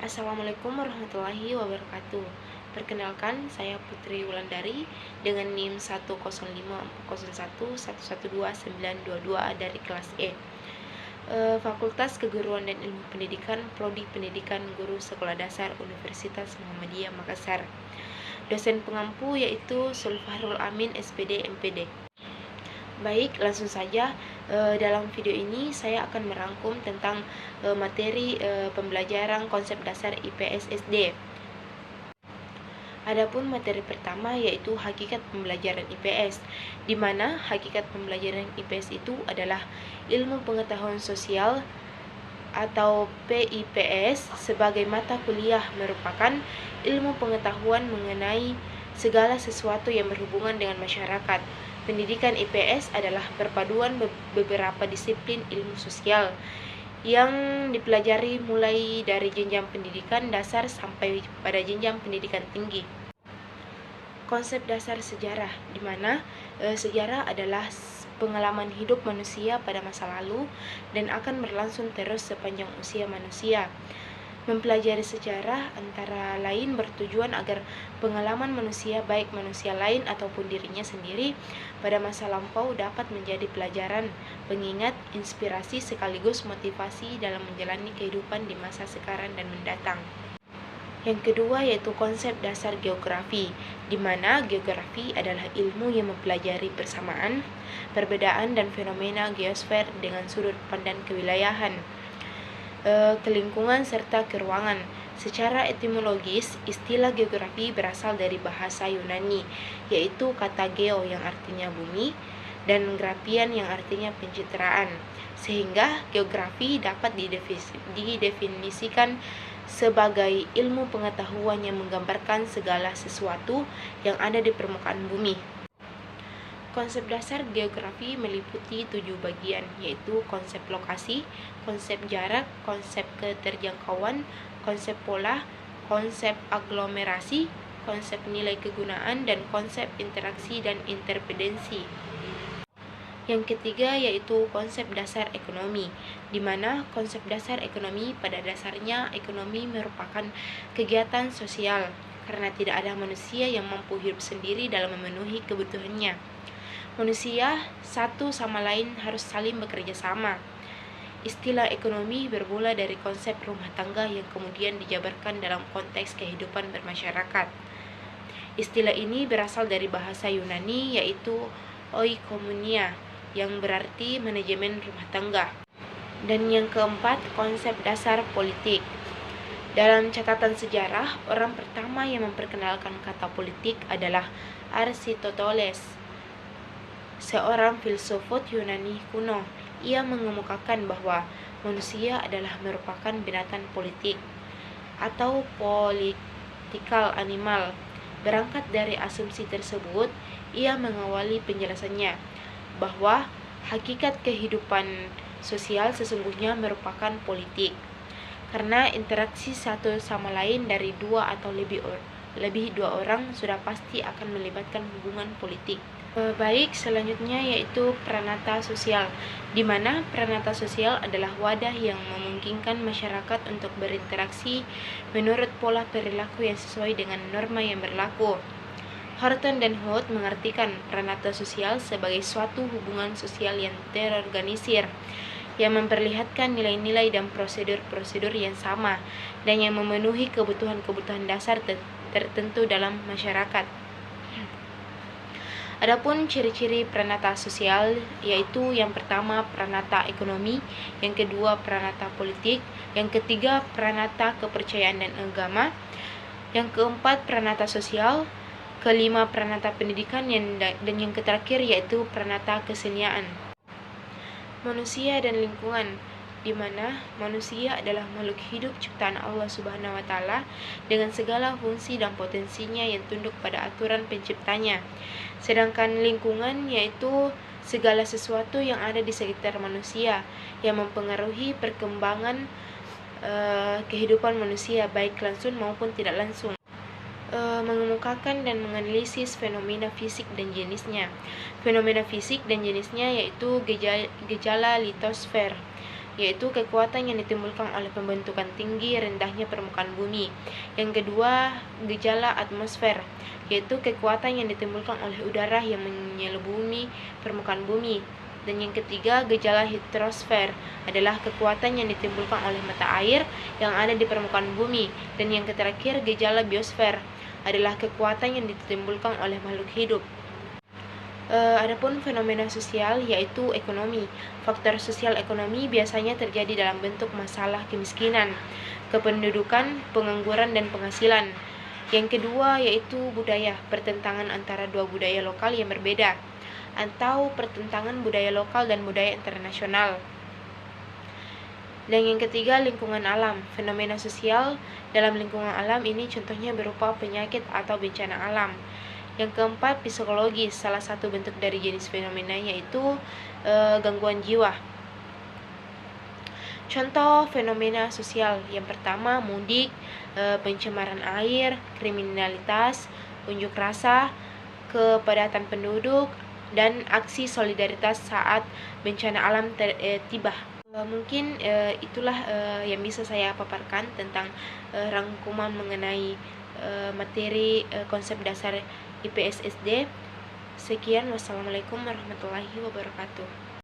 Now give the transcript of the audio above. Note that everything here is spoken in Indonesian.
Assalamualaikum warahmatullahi wabarakatuh. Perkenalkan, saya Putri Wulandari dengan NIM 1054011129222 dari kelas E. Fakultas Keguruan dan Ilmu Pendidikan, Prodi Pendidikan Guru Sekolah Dasar Universitas Muhammadiyah Makassar. Dosen pengampu yaitu Sulfahrul Amin SPD MPD. Baik, langsung saja. Dalam video ini saya akan merangkum tentang materi pembelajaran konsep dasar IPS SD. Adapun materi pertama yaitu hakikat pembelajaran IPS, di mana hakikat pembelajaran IPS itu adalah ilmu pengetahuan sosial atau PIPS sebagai mata kuliah merupakan ilmu pengetahuan mengenai segala sesuatu yang berhubungan dengan masyarakat. Pendidikan IPS adalah perpaduan beberapa disiplin ilmu sosial yang dipelajari mulai dari jenjang pendidikan dasar sampai pada jenjang pendidikan tinggi. Konsep dasar sejarah, di mana sejarah adalah pengalaman hidup manusia pada masa lalu dan akan berlangsung terus sepanjang usia manusia. Mempelajari sejarah antara lain bertujuan agar pengalaman manusia, baik manusia lain ataupun dirinya sendiri pada masa lampau dapat menjadi pelajaran, pengingat, inspirasi sekaligus motivasi dalam menjalani kehidupan di masa sekarang dan mendatang. Yang kedua yaitu konsep dasar geografi, di mana geografi adalah ilmu yang mempelajari persamaan, perbedaan dan fenomena geosfer dengan sudut pandang kewilayahan, kelingkungan serta keruangan. Secara etimologis, istilah geografi berasal dari bahasa Yunani, yaitu kata geo yang artinya bumi dan grafian yang artinya pencitraan. Sehingga geografi dapat didefinisikan sebagai ilmu pengetahuan yang menggambarkan segala sesuatu yang ada di permukaan bumi. Konsep dasar geografi meliputi 7 bagian, yaitu konsep lokasi, konsep jarak, konsep keterjangkauan, konsep pola, konsep aglomerasi, konsep nilai kegunaan, dan konsep interaksi dan interdependensi. Yang ketiga yaitu konsep dasar ekonomi, di mana konsep dasar ekonomi pada dasarnya ekonomi merupakan kegiatan sosial, karena tidak ada manusia yang mampu hidup sendiri dalam memenuhi kebutuhannya. Manusia satu sama lain harus saling bekerja sama. Istilah ekonomi bermula dari konsep rumah tangga yang kemudian dijabarkan dalam konteks kehidupan bermasyarakat. Istilah ini berasal dari bahasa Yunani yaitu oikomunia yang berarti manajemen rumah tangga. Dan yang keempat, konsep dasar politik. Dalam catatan sejarah, orang pertama yang memperkenalkan kata politik adalah Aristoteles, seorang filsuf Yunani kuno. Ia mengemukakan bahwa manusia adalah merupakan binatang politik atau political animal. Berangkat dari asumsi tersebut, ia mengawali penjelasannya bahwa hakikat kehidupan sosial sesungguhnya merupakan politik, karena interaksi satu sama lain dari dua atau lebih dua orang sudah pasti akan melibatkan hubungan politik. Baik, selanjutnya yaitu pranata sosial, di mana pranata sosial adalah wadah yang memungkinkan masyarakat untuk berinteraksi menurut pola perilaku yang sesuai dengan norma yang berlaku. Horton dan Holt mengartikan pranata sosial sebagai suatu hubungan sosial yang terorganisir, yang memperlihatkan nilai-nilai dan prosedur-prosedur yang sama, dan yang memenuhi kebutuhan-kebutuhan dasar tertentu dalam masyarakat. Adapun ciri-ciri pranata sosial yaitu yang pertama pranata ekonomi, yang kedua pranata politik, yang ketiga pranata kepercayaan dan agama, yang keempat pranata sosial, kelima pranata pendidikan, dan yang terakhir yaitu pranata kesenian. Manusia dan lingkungan, di mana manusia adalah makhluk hidup ciptaan Allah Subhanahu wa taala dengan segala fungsi dan potensinya yang tunduk pada aturan penciptanya. Sedangkan lingkungan yaitu segala sesuatu yang ada di sekitar manusia yang mempengaruhi perkembangan kehidupan manusia baik langsung maupun tidak langsung. Mengemukakan dan menganalisis fenomena fisik dan jenisnya. Fenomena fisik dan jenisnya yaitu gejala litosfer, yaitu kekuatan yang ditimbulkan oleh pembentukan tinggi rendahnya permukaan bumi. Yang kedua, gejala atmosfer, yaitu kekuatan yang ditimbulkan oleh udara yang menyelubungi permukaan bumi. Dan yang ketiga, gejala hidrosfer adalah kekuatan yang ditimbulkan oleh mata air yang ada di permukaan bumi. Dan yang terakhir, gejala biosfer adalah kekuatan yang ditimbulkan oleh makhluk hidup. Adapun fenomena sosial yaitu ekonomi. Faktor sosial ekonomi biasanya terjadi dalam bentuk masalah kemiskinan, kependudukan, pengangguran, dan penghasilan. Yang kedua yaitu budaya, pertentangan antara dua budaya lokal yang berbeda, atau pertentangan budaya lokal dan budaya internasional. Dan yang ketiga, lingkungan alam. Fenomena sosial dalam lingkungan alam ini contohnya berupa penyakit atau bencana alam. Yang keempat, psikologis. Salah satu bentuk dari jenis fenomena yaitu gangguan jiwa. Contoh fenomena sosial yang pertama, mudik, pencemaran air, kriminalitas, unjuk rasa, kepadatan penduduk, dan aksi solidaritas saat bencana alam tiba. Mungkin itulah yang bisa saya paparkan tentang rangkuman mengenai materi konsep dasar IPS SD. Sekian, wassalamualaikum warahmatullahi wabarakatuh.